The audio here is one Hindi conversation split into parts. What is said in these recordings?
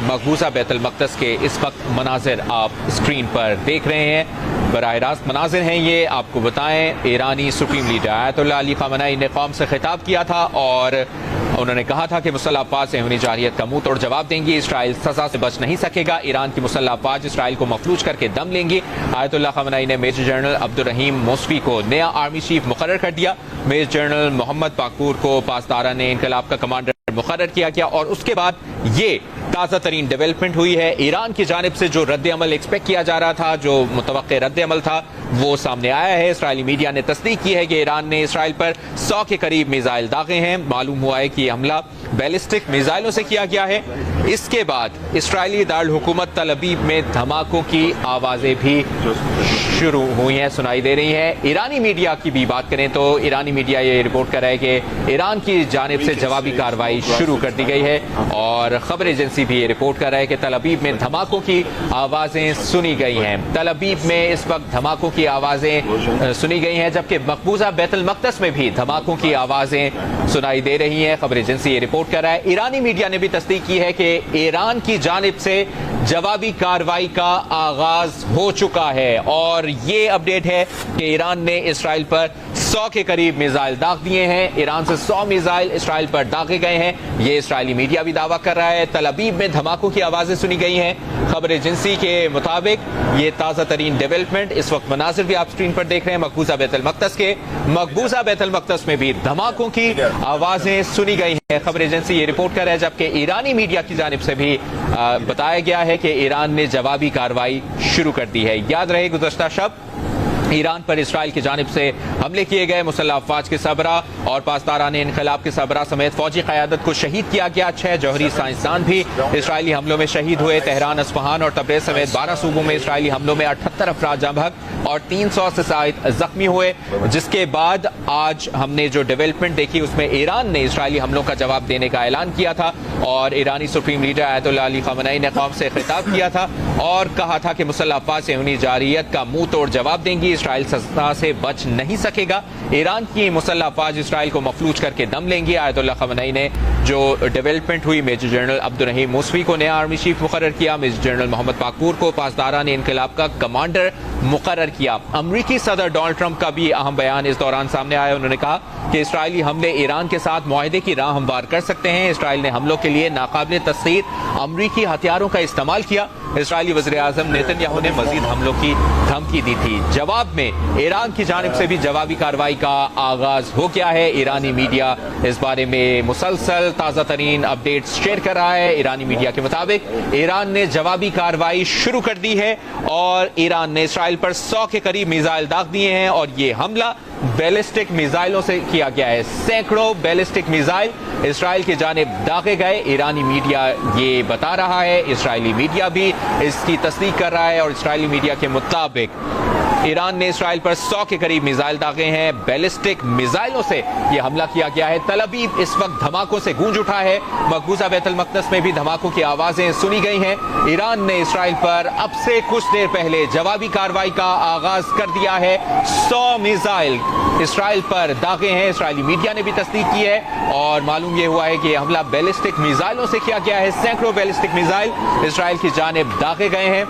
मकबूजा बैतुल मक़दस के इस वक्त मनाजिर आप स्क्रीन पर देख रहे हैं। बराह रास्त मनाजिर हैं ये, आपको बताएं ईरानी supreme leader Ayatollah Ali Khamenei ने कौम से खिताब किया था और उन्होंने कहा था कि मुसल्लह अफ़वाज सेहूनी जारहियत का मुंह तोड़ जवाब देंगी। इसराइल सजा से बच नहीं सकेगा। ईरान की मुसल्लह अफ़वाज इसराइल को मफलूज करके दम लेंगी। आयतुल्लाह ख़ामेनी ने मेजर जनरल अब्दुर्रहीम मौसवी को नया आर्मी चीफ मुकर्रर कर दिया। मेजर जनरल मोहम्मद पाकूर को पासदारान इनकलाब का कमांडर मुकर्रर किया गया और उसके बाद ये ताज़ा तरीन डेवलपमेंट हुई है। ईरान की जानिब से जो रद्द अमल एक्सपेक्ट किया जा रहा था, जो मुतवक्के रद्द अमल था, वो सामने आया है। इसराइली मीडिया ने तस्दीक की है कि ईरान ने इसराइल पर 100 के करीब मिसाइल दागे हैं। मालूम हुआ है कि यह हमला बैलिस्टिक मिसाइलों से किया गया है। इसके बाद इसराइली दारुल हुकूमत तल अबीब में धमाकों की आवाज़ें भी शुरू हुई हैं, सुनाई दे रही हैं। ईरानी मीडिया की भी बात करें तो ईरानी मीडिया ये रिपोर्ट कर रहा है कि ईरान की जानिब से जवाबी कार्रवाई शुरू कर दी गई है और खबर एजेंसी भी ये रिपोर्ट कर रहा है कि तल अबीब में धमाकों की आवाज़ें सुनी गई हैं। तल अबीब में इस वक्त धमाकों की आवाज़ें सुनी गई हैं, जबकि मकबूजा बैतुल मक़दस में भी धमाकों की आवाज़ें सुनाई दे रही हैं। खबर एजेंसी ये रिपोर्ट कर रहा है। ईरानी मीडिया ने भी तस्दीक की है कि ईरान की जानिब से जवाबी कार्रवाई का आगाज हो चुका है और ये अपडेट है कि ईरान ने इसराइल पर 100 के करीब मिसाइल दाग दिए हैं। ईरान से 100 मिसाइल इसराइल पर दागे गए हैं, ये इसराइली मीडिया भी दावा कर रहा है। तल अबीब में धमाकों की आवाजें सुनी गई हैं। खबर एजेंसी के मुताबिक ये ताज़ा तरीन डेवलपमेंट इस वक्त मनाजिर भी आप स्क्रीन पर देख रहे हैं मकबूजा बैतुल मक़दस के। मकबूजा बैतुल मक़दस में भी धमाकों की आवाजें सुनी गई हैं। खबर एजेंसी ये रिपोर्ट कर रहा है, जबकि ईरानी मीडिया की जानिब से भी बताया गया है कि ईरान ने जवाबी कार्रवाई शुरू कर दी है। याद रहे गुज़श्ता शब ईरान पर इसराइल की जानिब से हमले किए गए। मुसल्लह अफ़वाज के सबरा और पासदारान इनकलाब के सबरा समेत फौजी क़यादत को शहीद किया गया। 6 जौहरी साइंसदान भी इसराइली हमलों में शहीद हुए। तेहरान, अस्फ़हान और तब्रेज़ समेत 12 सूबों में इसराइली हमलों में 78 अफराद जाँ बहक और 300 से ज़ायद जख्मी हुए। जिसके बाद आज हमने जो डेवलपमेंट देखी उसमें ईरान ने इसराइली हमलों का जवाब देने का ऐलान किया था और ईरानी supreme leader Ayatollah Ali Khamenei ने कौम से खिताब किया था और कहा था कि मुसल्लह अफ़वाज सेहूनी जारहियत का मुंह तोड़ जवाब देंगी। इसराइल सजा से बच नहीं सकेगा। ईरान की मुसल्लह अफ़वाज इसराइल को मफलूज करके दम लेंगी। आयतुल्लाह ख़ामेनी ने जो डेवलपमेंट हुई, मेजर जनरल अब्दुर्रहीम मौसवी को नया आर्मी चीफ मुकर्रर किया। मेजर जनरल मोहम्मद पाकूर को पासदारान इनकलाब का कमांडर मुकर्रर किया। अमरीकी सदर डोनाल्ड ट्रंप का भी अहम बयान इस दौरान सामने आया। उन्होंने कहा कि इसराइली हमले ईरान के साथ मुआहदे की राह हमवार कर सकते हैं। इसराइल ने हमलों के लिए नाकाबिल तस्खीर अमरीकी हथियारों का इस्तेमाल किया। इसराइली वज़ीर आज़म नेतन्याहू ने मज़ीद हमलों की धमकी दी थी। जवाब में ईरान की जानिब से भी जवाबी कार्रवाई का आगाज हो गया है। ईरानी मीडिया इस बारे में मुसलसल ताज़ा तरीन अपडेट्स शेयर कर रहा है। ईरानी मीडिया के मुताबिक ईरान ने जवाबी कार्रवाई शुरू कर दी है और ईरान ने इसराइल पर 100 के करीब मिसाइल दाग दिए हैं और ये हमला बैलिस्टिक मिसाइलों से किया गया है। सैकड़ों बैलिस्टिक मिसाइल इसराइल की जानिब दागे गए। ईरानी मीडिया ये बता रहा है, इसराइली मीडिया भी इसकी तस्दीक कर रहा है और इसराइली मीडिया के मुताबिक ईरान ने इसराइल पर 100 के करीब मिसाइल दागे हैं। बैलिस्टिक मिसाइलों से यह हमला किया गया है। तल अबीब इस वक्त धमाकों से गूंज उठा है। मकबूजा बैतुल मक़दस में भी धमाकों की आवाजें सुनी गई हैं। ईरान ने इसराइल पर अब से कुछ देर पहले जवाबी कार्रवाई का आगाज कर दिया है। 100 मिसाइल इसराइल पर दागे हैं। इसराइली मीडिया ने भी तस्दीक की है और मालूम यह हुआ है कि यह हमला बैलिस्टिक मिसाइलों से किया गया है। सैकड़ों बैलिस्टिक मिसाइल इसराइल की जानिब दागे गए हैं।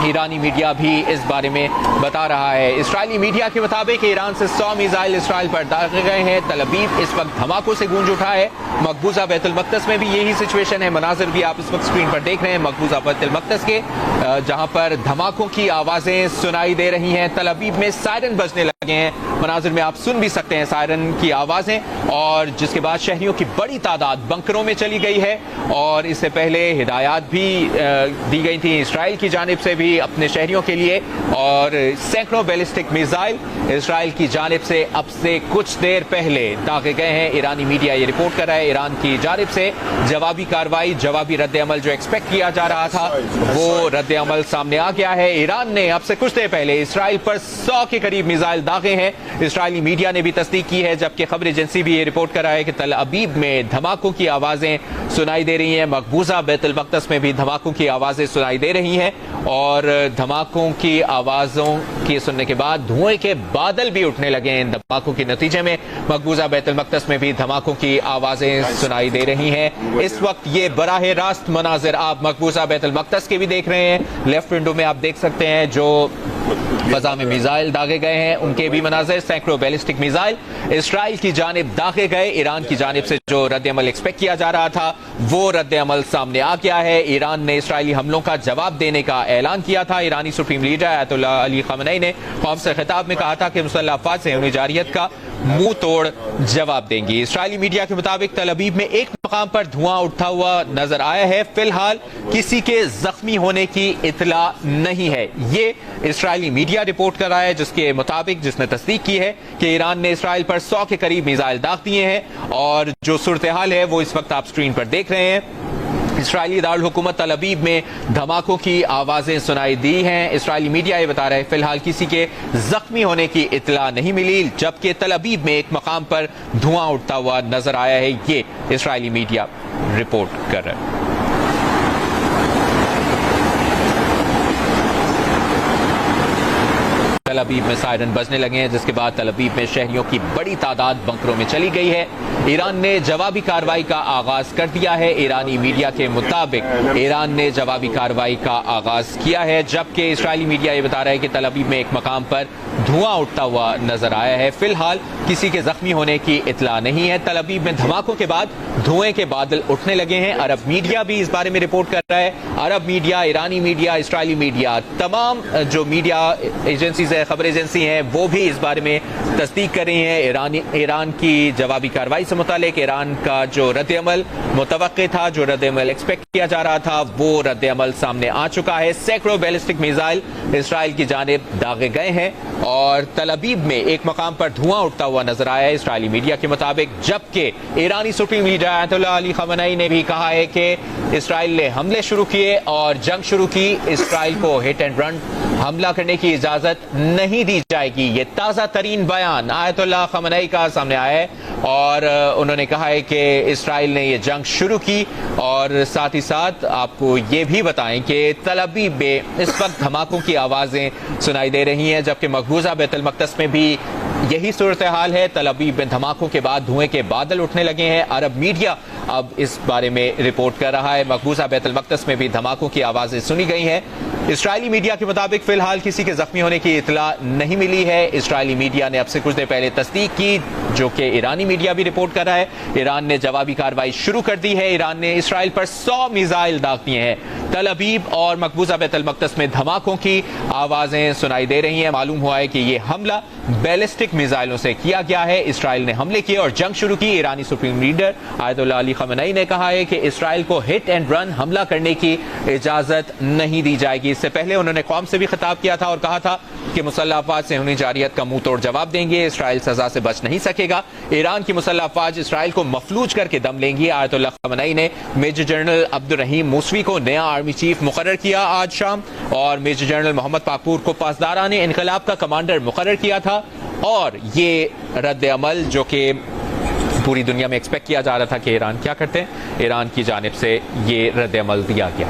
ईरानी मीडिया भी इस बारे में बता रहा है। इसराइली मीडिया के मुताबिक ईरान से 100 मिसाइल इसराइल पर दागे गए हैं। तल अबीब इस वक्त धमाकों से गूंज उठा है। मकबूजा बैतुल मक़दस में भी यही सिचुएशन है। मनाजिर भी आप इस वक्त स्क्रीन पर देख रहे हैं मकबूजा बैतुल मक़दस के, जहां पर धमाकों की आवाजें सुनाई दे रही हैं। तल अबीब में सायरन बजने लगे हैं। मनाजिर में आप सुन भी सकते हैं सायरन की आवाजें और जिसके बाद शहरियों की बड़ी तादाद बंकरों में चली गई है और इससे पहले हिदायत भी दी गई थी इसराइल की जानिब से भी अपने शहरियों के लिए और सैकड़ों बैलिस्टिक मिसाइल इसराइल की जानिब से अब से कुछ देर पहले दागे गए हैं। ईरानी मीडिया ये रिपोर्ट कर रहा है ईरान की जानिब से जवाबी कार्रवाई, जवाबी रद्द अमल जो एक्सपेक्ट किया जा रहा था वो रद्द अमल सामने आ गया है। ईरान ने अब से कुछ देर पहले इसराइल पर 100 के करीब मिसाइल दागे हैं। इसराइली मीडिया ने भी तस्दीक की है, जबकि खबर एजेंसी भी ये रिपोर्ट कर रहा है कि तल अबीब में धमाकों की आवाजें सुनाई दे रही हैं। मकबूजा बैतुल मक़दस में भी धमाकों की आवाजें सुनाई दे रही हैं और और धमाकों की आवाज़ों की सुनने के बाद धुएं के बादल भी उठने लगे हैं। इन धमाकों के नतीजे में मकबूजा बैतुल मक़दस में भी धमाकों की आवाज़ें सुनाई दे रही हैं। इस वक्त ये बराह रास्त मनाजिर आप मकबूजा बैतुल मक़दस के भी देख रहे हैं। लेफ्ट विंडो में आप देख सकते हैं जो फजा में मिसाइल दागे गए हैं उनके भी मनाजिर। सैकड़ों बैलिस्टिक मिसाइल इसराइल की जानिब दागे गए। ईरान की जानिब से जो रद्द-ए-अमल एक्सपेक्ट किया जा रहा था वो रद्द-ए-अमल सामने आ गया है। ईरान ने इसराइली हमलों का जवाब देने का ऐलान किया था। ईरानी supreme leader Ayatollah Ali Khamenei ने कौम से खिताब में कहा था कि मुसल्लह अफ़वाज से जारियत का मुंह तोड़ जवाब देंगी। इसराइली मीडिया के मुताबिक तल अबीब में एक मकाम पर धुआं उठता हुआ नजर आया है। फिलहाल किसी के जख्मी होने की इतला नहीं है। ये इसराइली मीडिया रिपोर्ट कर रहा है जिसके मुताबिक जिसने तस्दीक की है कि ईरान ने इसराइल पर 100 के करीब मिसाइल दाग दिए हैं और जो सूरत हाल है वो इस वक्त आप स्क्रीन पर देख रहे हैं। इसराइली दारुल हुकूमत तल अबीब में धमाकों की आवाजें सुनाई दी हैं। इसराइली मीडिया ये बता रहा है फिलहाल किसी के जख्मी होने की इतला नहीं मिली, जबकि तल अबीब में एक मकाम पर धुआं उठता हुआ नजर आया है। ये इसराइली मीडिया रिपोर्ट कर रहा है। तल अबीब में सायरन बजने लगे हैं जिसके बाद तल अबीब में शहरियों की बड़ी तादाद बंकरों में चली गई है। ईरान ने जवाबी कार्रवाई का आगाज कर दिया है। ईरानी मीडिया के मुताबिक ईरान ने जवाबी कार्रवाई का आगाज किया है, जबकि इसराइली मीडिया ये बता रहा है कि तल अबीब में एक मकाम पर धुआं उठता हुआ नजर आया है। फिलहाल किसी के जख्मी होने की इतला नहीं है। तल अबीब में धमाकों के बाद धुएं के बादल उठने लगे हैं। अरब मीडिया भी इस बारे में रिपोर्ट कर रहा है। अरब मीडिया, ईरानी मीडिया, इसराइली मीडिया, तमाम जो मीडिया एजेंसीज है, खबर एजेंसी हैं, वो भी इस बारे में तस्दीक कर रही हैं। ईरान की जवाबी कार्रवाई से मुतालिक ईरान का जो रद्द-ए-अमल मुतवक्के था, जो रद्द-ए-अमल एक्सपेक्ट किया जा रहा था, वो रद्द-ए-अमल सामने आ चुका है। सैकड़ों बैलिस्टिक मिसाइल इसराइल की जानिब दागे गए हैं और तल अबीब में एक मकाम पर धुआं उठता हुआ नजर आया है इसराइली मीडिया के मुताबिक, जबकि ईरानी supreme leader Ayatollah Ali Khamenei ने भी कहा है कि इसराइल ने हमले शुरू किए और जंग शुरू की। इसराइल को हिट एंड रन हमला करने की इजाजत नहीं दी जाएगी। ये ताज़ा तरीन बयान आयतुल्लाह ख़ामेनी का सामने आया है और उन्होंने कहा है कि इसराइल ने ये जंग शुरू की। और साथ ही साथ आपको ये भी बताएं कि तल अबीब में इस वक्त धमाकों की आवाज़ें सुनाई दे रही हैं, जबकि मकबूजा बैतुल मक़दस में भी यही सूरत हाल है। तल अबीब में धमाकों के बाद धुएं के बादल उठने लगे हैं। अरब मीडिया अब इस बारे में रिपोर्ट कर रहा है। मकबूजा बैतुल मक़दस में भी धमाकों की आवाज़ें सुनी गई हैं। इसराइली मीडिया के मुताबिक फिलहाल किसी के जख्मी होने की इतला नहीं मिली है। इसराइली मीडिया ने अब से कुछ देर पहले तस्दीक की, जो कि ईरानी मीडिया भी रिपोर्ट कर रहा है। ईरान ने जवाबी कार्रवाई शुरू कर दी है। ईरान ने इसराइल पर 100 मिसाइल दाग दिए हैं। तल अबीब और मकबूजा बैतुल मक़दस में धमाकों की आवाजें सुनाई दे रही हैं। मालूम हुआ है कि यह हमला बैलिस्टिक मिसाइलों से किया गया है। इसराइल ने हमले किए और जंग शुरू की। ईरानी supreme leader Ayatollah Ali Khamenei ने कहा है कि इसराइल को हिट एंड रन हमला करने की इजाजत नहीं दी जाएगी। इससे पहले उन्होंने कौम से भी खिताब किया था और कहा था कि मुसल्लह अफ़वाज से जारियत का मुंह तोड़ जवाब देंगे। इसराइल सजा से बच नहीं सकेगा। ईरान की मुसल्लह अफ़वाज इसराइल को मफलूज करके दम लेंगी। आयतुल्लाह ख़ामेनी ने मेजर जनरल अब्दुर्रहीम मूसवी को नया आर्मी चीफ मुकर्रर किया आज शाम और मेजर जनरल मोहम्मद पाकूर को पासदाराने इनकलाब का कमांडर मुकर्रर किया था। और ये रद्द-ए-अमल जो कि पूरी दुनिया में एक्सपेक्ट किया जा रहा था कि ईरान क्या करते हैं, ईरान की जानिब से ये रद्द-ए-अमल दिया गया।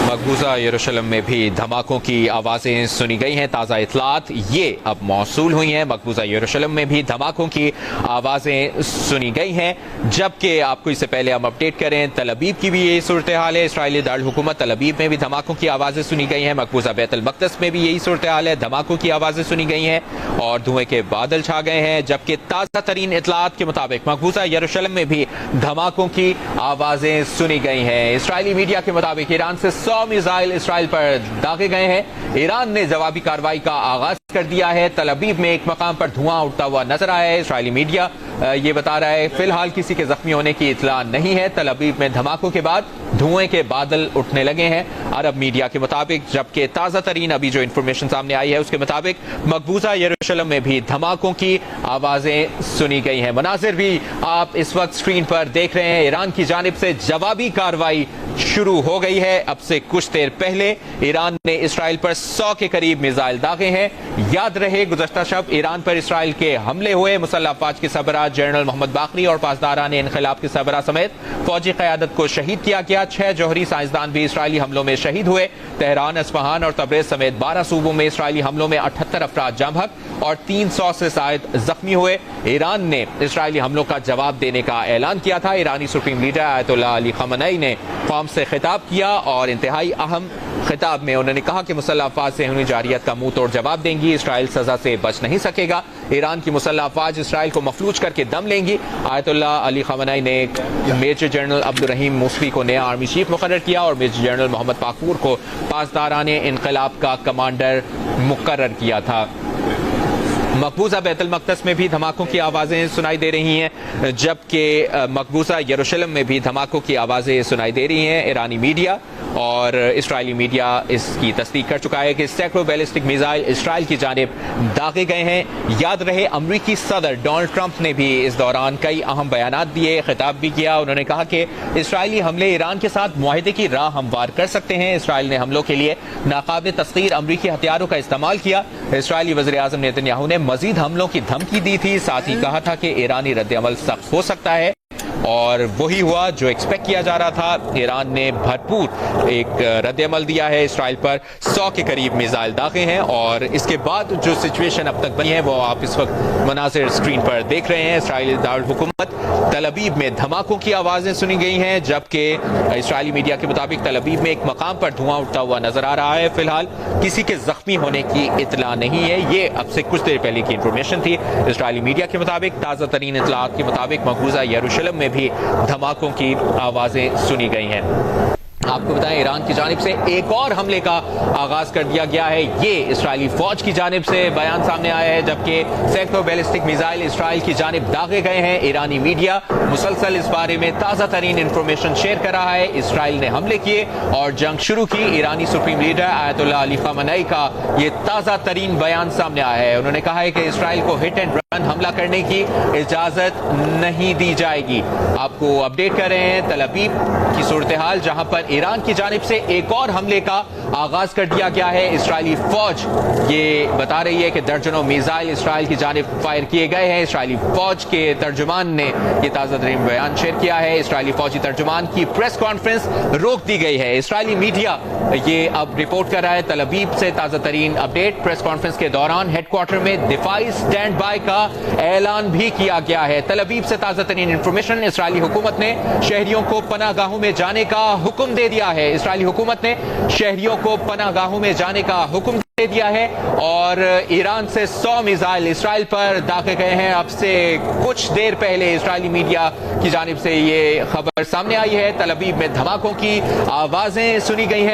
मकबूजा यरूशलेम में भी धमाकों की आवाज़ें सुनी गई हैं। ताज़ा इतलात ये अब मौसूल हुई हैं। मकबूजा यरूशलेम में भी धमाकों की आवाज़ें सुनी गई हैं, जबकि आपको इससे पहले हम अपडेट करें तल अबीब की भी यही सूरत हाल है। इसराइली दारुल हुकूमत तल अबीब में भी धमाकों की आवाज़ें सुनी गई हैं। मकबूजा बैतुल मक़दस में भी यही सूरत हाल है, धमाकों की आवाज़ें सुनी गई हैं और धुएं के बादल छा गए हैं। जबकि ताज़ा तरीन इतलात के मुताबिक मकबूजा यरूशलेम में भी धमाकों की आवाज़ें सुनी गई हैं। इसराइली मीडिया के मुताबिक ईरान से 100 मिसाइल इसराइल पर दागे गए हैं। ईरान ने जवाबी कार्रवाई का आगाज कर दिया है। तल अबीब में एक मकाम पर धुआं उठता हुआ नजर आया है। इसराइली मीडिया ये बता रहा है फिलहाल किसी के जख्मी होने की इतला नहीं है। तल अबीब में धमाकों के बाद धुएं के बादल उठने लगे हैं अरब मीडिया के मुताबिक, जबकि ताज़ा तरीन अभी जो इन्फॉर्मेशन सामने आई है उसके मुताबिक मकबूजा यरूशलेम में भी धमाकों की आवाज़ें सुनी गई हैं। मनाजिर भी आप इस वक्त स्क्रीन पर देख रहे हैं। ईरान की जानिब से जवाबी कार्रवाई शुरू हो गई है। अब से कुछ देर पहले ईरान ने इसराइल पर 100 के करीब मिसाइल दागे हैं। याद रहे गुज़श्ता शब ईरान पर इसराइल के हमले हुए। मुसल्लह अफवाज के सरबराह जनरल मोहम्मद बाकरी और पासदारान इनक़िलाब के सरबराह समेत फौजी क़यादत को शहीद किया गया। 6 जौहरी साइंसदान भी इसराइली हमलों में शहीद हुए। तेहरान, अस्फहान और तबरेज़ समेत 12 सूबों में इसराइली हमलों में 78 अफराद जाँ बहक और 300 से ज़ायद जख्मी हुए। ईरान ने इसराइली हमलों का जवाब देने का ऐलान किया था। ईरानी supreme leader Ayatollah Ali Khamenei ने कौम से खिताब किया और इंतहाई अहम खिताब में उन्होंने कहा कि मुसल्लह अफवाज से हुई जारियत का मुंह तोड़ जवाब देंगी। इसराइल सजा से बच नहीं सकेगा। ईरान की मुसल्लह अफवाज इसराइल को मफलूज करके दम लेंगी। आयतुल्लाह अली ख़ामेनी ने मेजर जनरल अब्दुल रहीम मूसवी को नया आर्मी चीफ मुकर्रर किया और मेजर जनरल मोहम्मद पाकूर को पासदारान इनक़िलाब का कमांडर मुकर्रर किया था। मकबूजा बैतुल मक़दस में भी धमाकों की आवाज़ें सुनाई दे रही हैं, जबकि मकबूजा यरूशलेम में भी धमाकों की आवाज़ें सुनाई दे रही हैं। ईरानी मीडिया और इसराइली मीडिया इसकी तस्दीक कर चुका है कि सैकड़ों बैलिस्टिक मिसाइल इसराइल की जानिब दागे गए हैं। याद रहे अमरीकी सदर डोनाल्ड ट्रंप ने भी इस दौरान कई अहम बयानात दिए, खिताब भी किया। उन्होंने कहा कि इसराइली हमले ईरान के साथ मुआहदे की राह हमवार कर सकते हैं। इसराइल ने हमलों के लिए नाकाबिल तस्खीर अमरीकी हथियारों का इस्तेमाल किया। इसराइली वज़ीर आज़म नेतन्याहू ने मजीद हमलों की धमकी दी थी। साथ ही कहा था कि ईरानी रद्द-ए-अमल सख्त हो सकता है और वही हुआ जो एक्सपेक्ट किया जा रहा था। ईरान ने भरपूर एक रद्द-ए-अमल दिया है। इसराइल पर 100 के करीब मिसाइल दागे हैं और इसके बाद जो सिचुएशन अब तक बनी है वो आप इस वक्त मनाज़िर स्क्रीन पर देख रहे हैं। इसराइली दारुल हुकूमत तल अबीब में धमाकों की आवाज़ें सुनी गई हैं, जबकि इसराइली मीडिया के मुताबिक तल अबीब में एक मकाम पर धुआं उठता हुआ नजर आ रहा है। फिलहाल किसी के जख्मी होने की इतला नहीं है। ये अब से कुछ देर पहले की इंफॉर्मेशन थी। इसराइली मीडिया के मुताबिक ताज़ा तरीन इतलात के मुताबिक मकबूजा यरूशलेम में भी धमाकों की आवाज़ें सुनी गई हैं। आपको बताएं ईरान की जानिब से एक और हमले का आगाज कर दिया गया है। ये इसराइली फौज की जानिब से बयान सामने आया है, जबकि सैकड़ों बैलिस्टिक मिसाइल इसराइल की जानिब दागे गए हैं। ईरानी मीडिया मुसलसल इस बारे में ताज़ा तरीन इंफॉर्मेशन शेयर कर रहा है। इसराइल ने हमले किए और जंग शुरू की। ईरानी supreme leader Ayatollah Ali Khamenei का ये ताज़ा तरीन बयान सामने आया है। उन्होंने कहा है कि इसराइल को हिट एंड रन हमला करने की इजाजत नहीं दी जाएगी। आपको अपडेट कर रहे हैं तल अबीब की सूरत हाल, जहां पर ईरान की जानिब से एक और हमले का आगाज कर दिया गया है। इसराइली फौज ये बता रही है कि दर्जनों मिसाइल इसराइल की जानिब फायर किए गए हैं। इसराइली फौज के तर्जुमान ने यह ताज़ा तरीन बयान शेयर किया है। इसराइली फौजी तर्जुमान की प्रेस कॉन्फ्रेंस रोक दी गई है। इसराइली मीडिया ये अब रिपोर्ट कर रहा है। तल अबीब से ताज़ा तरीन अपडेट, प्रेस कॉन्फ्रेंस के दौरान हेडक्वार्टर में दिफाई स्टैंड बाय का ऐलान भी किया गया है। तल अबीब से ताज़ा तरीन इंफॉर्मेशन, इसराइली हुकूमत ने शहरियों को पनाहगाहों में जाने का हुक्म दे दिया है। इसराइली हुकूमत ने शहरियों को पनाहगाहों में जाने का हुक्म दे दिया है और ईरान से 100 मिसाइल इसराइल पर दागे गए हैं। अब से कुछ देर पहले इसराइली मीडिया की जानिब से ये खबर सामने आई है। तल अबीब में धमाकों की आवाजें सुनी गई हैं।